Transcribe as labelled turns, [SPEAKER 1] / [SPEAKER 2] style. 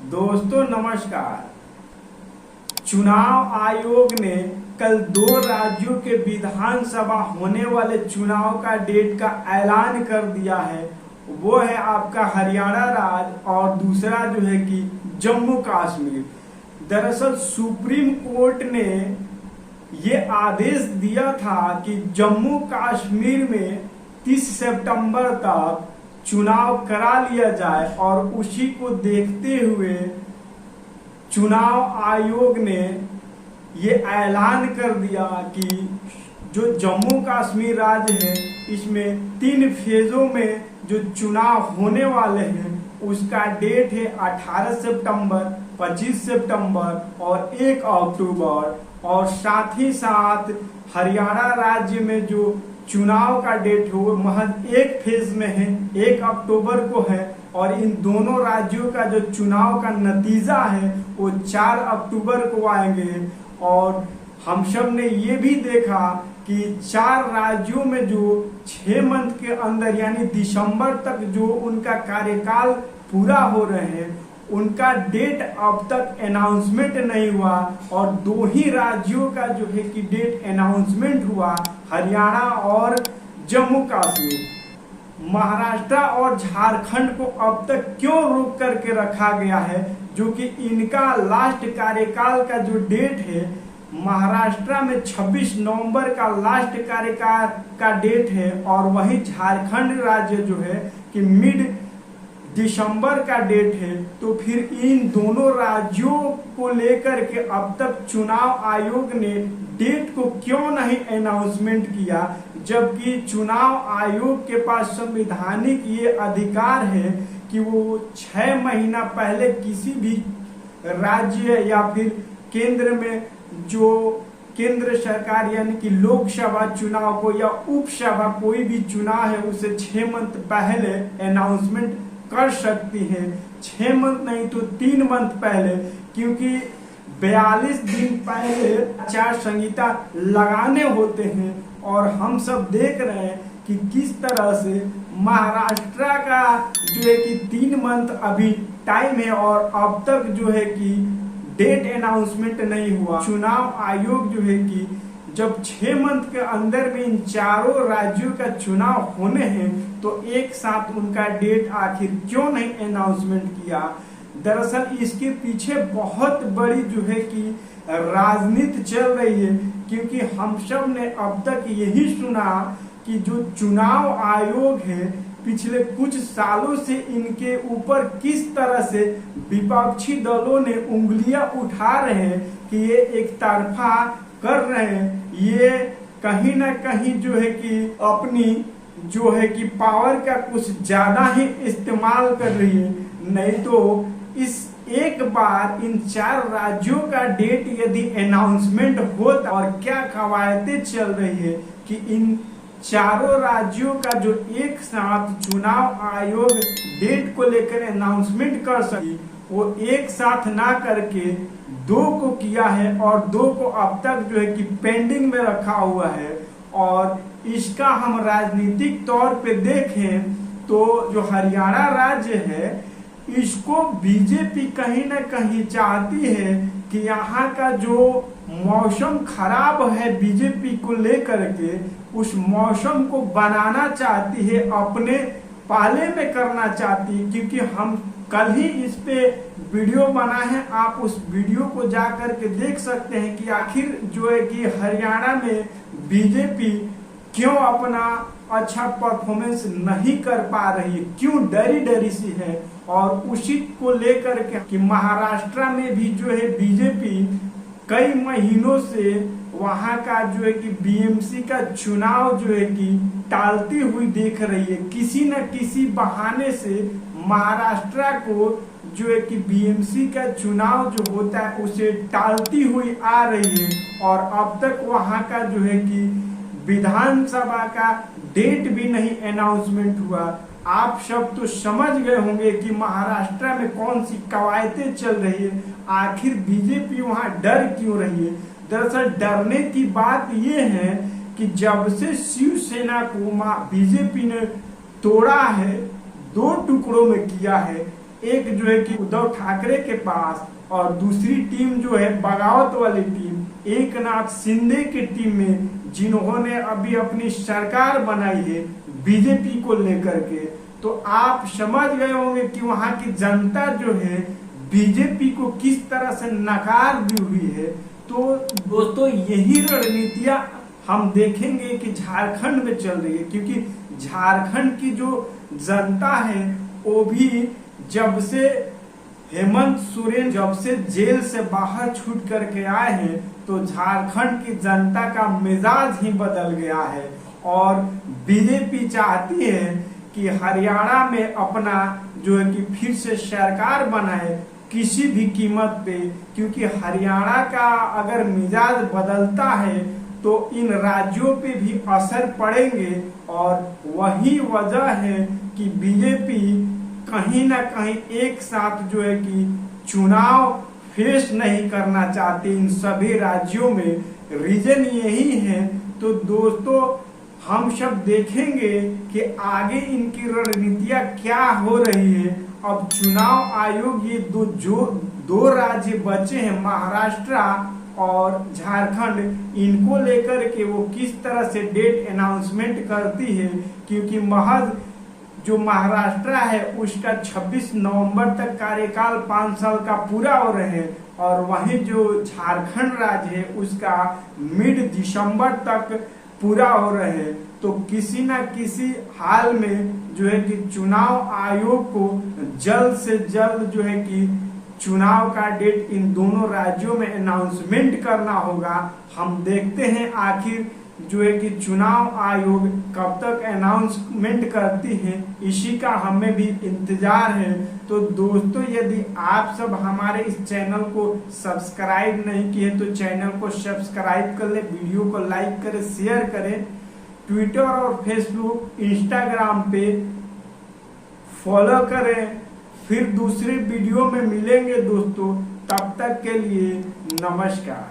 [SPEAKER 1] दोस्तों नमस्कार। चुनाव आयोग ने कल 2 राज्यों के विधानसभा होने वाले चुनाव का डेट का ऐलान कर दिया है। वो है आपका हरियाणा राज्य और दूसरा जो है कि जम्मू कश्मीर। दरअसल सुप्रीम कोर्ट ने ये आदेश दिया था कि जम्मू कश्मीर में 30 सितंबर तक चुनाव करा लिया जाए और उसी को देखते हुए चुनाव आयोग ने ये ऐलान कर दिया कि जो जम्मू कश्मीर राज्य है इसमें 3 फेजों में जो चुनाव होने वाले हैं उसका डेट है 18 सितंबर, 25 सितंबर और 1 अक्टूबर। और साथ ही साथ हरियाणा राज्य में जो चुनाव का डेट है वो महज 1 फेज में है, 1 अक्टूबर को है। और इन दोनों राज्यों का जो चुनाव का नतीजा है वो 4 अक्टूबर को आएंगे। और हम सब ने ये भी देखा कि 4 राज्यों में जो 6 मंथ के अंदर यानी दिसंबर तक जो उनका कार्यकाल पूरा हो रहे हैं उनका डेट अब तक अनाउंसमेंट नहीं हुआ। और 2 ही राज्यों का जो है कि डेट अनाउंसमेंट हुआ, हरियाणा और जम्मू कश्मीर। महाराष्ट्र और झारखंड को अब तक क्यों रोक करके रखा गया है, जो कि इनका लास्ट कार्यकाल का जो डेट है महाराष्ट्र में 26 नवंबर का लास्ट कार्यकाल का डेट है और वहीं झारखंड राज्य जो है कि मिड दिसंबर का डेट है। तो फिर इन दोनों राज्यों को लेकर के अब तक चुनाव आयोग ने डेट को क्यों नहीं अनाउंसमेंट किया, जबकि चुनाव आयोग के पास संवैधानिक ये अधिकार है कि वो 6 महीना पहले किसी भी राज्य या फिर केंद्र में जो केंद्र सरकार यानी कि लोकसभा चुनाव को या उपसभा कोई भी चुनाव है उसे 6 मंथ पहले अनाउंसमेंट कर सकती है। 6 मंथ नहीं तो 3 मंथ पहले, क्योंकि 42 दिन पहले आचार संहिता लगाने होते हैं। और हम सब देख रहे हैं कि किस तरह से महाराष्ट्र का जो है कि 3 मंथ अभी टाइम है और अब तक जो है कि डेट अनाउंसमेंट नहीं हुआ। चुनाव आयोग जो है कि जब 6 मंथ के अंदर में इन चारों राज्यों का चुनाव होने हैं तो एक साथ उनका डेट आखिर क्यों नहीं अनाउंसमेंट किया। दरअसल इसके पीछे बहुत बड़ी जो है कि राजनीति चल रही है, क्योंकि हम सब ने अब तक यही सुना कि जो चुनाव आयोग है पिछले कुछ सालों से इनके ऊपर किस तरह से विपक्षी दलों ने उंगलियां उठा रहे हैं कि ये एक तरफा कर रहे हैं, ये कहीं ना कहीं जो है कि अपनी जो है कि पावर का कुछ ज्यादा ही इस्तेमाल कर रही है। नहीं तो इस एक बार इन 4 राज्यों का डेट यदि अनाउंसमेंट होता और क्या कवायदें चल रही है कि इन चारों राज्यों का जो एक साथ चुनाव आयोग डेट को लेकर अनाउंसमेंट कर सके वो एक साथ ना करके 2 को किया है और 2 को अब तक जो है कि पेंडिंग में रखा हुआ है। और इसका हम राजनीतिक तौर पे देखें तो जो हरियाणा राज्य है इसको बीजेपी कहीं ना कहीं चाहती है कि यहाँ का जो मौसम खराब है बीजेपी को लेकर के उस मौसम को बनाना चाहती है, अपने पाले में करना चाहती है। क्योंकि हम कल ही इस पे वीडियो बना है, आप उस वीडियो को जा करके देख सकते हैं कि आखिर जो है कि हरियाणा में बीजेपी क्यों अपना अच्छा परफॉर्मेंस नहीं कर पा रही है, क्यों डरी डरी सी है। और उसी को लेकर के कि महाराष्ट्र में भी जो है बीजेपी कई महीनों से वहां का जो है कि बीएमसी का चुनाव जो है कि टालती हुई देख रही है। किसी न किसी बहाने से महाराष्ट्र को जो है कि बीएमसी का चुनाव जो होता है उसे टालती हुई आ रही है। और अब तक वहां का जो है कि विधानसभा का डेट भी नहीं अनाउंसमेंट हुआ। आप सब तो समझ गए होंगे कि महाराष्ट्र में कौन सी कवायदें चल रही है, आखिर बीजेपी वहां डर क्यों रही है। दरअसल डरने की बात यह है कि जब से शिवसेना को बीजेपी ने तोड़ा है, 2 टुकड़ों में किया है, एक जो है कि उद्धव ठाकरे के पास और दूसरी टीम जो है बगावत वाली टीम एकनाथ शिंदे की टीम में, जिन्होंने अभी अपनी सरकार बनाई है बीजेपी को लेकर के, तो आप समझ गए होंगे कि वहां की जनता जो है बीजेपी को किस तरह से नकार दी हुई है। तो दोस्तों यही रणनीतियां हम देखेंगे कि झारखंड में चल रही है, क्योंकि झारखंड की जो जनता है वो भी जब से हेमंत सोरेन जब से जेल से बाहर छूट करके आए हैं तो झारखंड की जनता का मिजाज ही बदल गया है और बीजेपी चाहती है कि हरियाणा में अपना जो है कि फिर से सरकार बनाए किसी भी कीमत पे, क्योंकि हरियाणा का अगर मिजाज बदलता है तो इन राज्यों पे भी असर पड़ेंगे और वही वजह है कि बीजेपी कहीं ना कहीं एक साथ जो है कि चुनाव फेस नहीं करना चाहती इन सभी राज्यों में। रीजन यही है। तो दोस्तों हम सब देखेंगे कि आगे इनकी रणनीतियां क्या हो रही है। अब चुनाव आयोग ये दो राज्य बचे हैं, महाराष्ट्र और झारखंड, इनको लेकर के वो किस तरह से डेट अनाउंसमेंट करती है, क्योंकि महज जो महाराष्ट्र है उसका 26 नवंबर तक कार्यकाल 5 साल का पूरा हो रहे हैं और वहीं जो झारखंड राज्य है उसका मिड दिसंबर तक पूरा हो रहे हैं। तो किसी ना किसी हाल में जो है कि चुनाव आयोग को जल्द से जल्द जो है कि चुनाव का डेट इन दोनों राज्यों में अनाउंसमेंट करना होगा। हम देखते हैं आखिर जो है कि चुनाव आयोग कब तक अनाउंसमेंट करती है, इसी का हमें भी इंतजार है। तो दोस्तों यदि आप सब हमारे इस चैनल को सब्सक्राइब नहीं किए तो चैनल को सब्सक्राइब कर ले, वीडियो को लाइक करें, शेयर करें, ट्विटर और फेसबुक इंस्टाग्राम पे फॉलो करें। फिर दूसरे वीडियो में मिलेंगे दोस्तों, तब तक के लिए नमस्कार।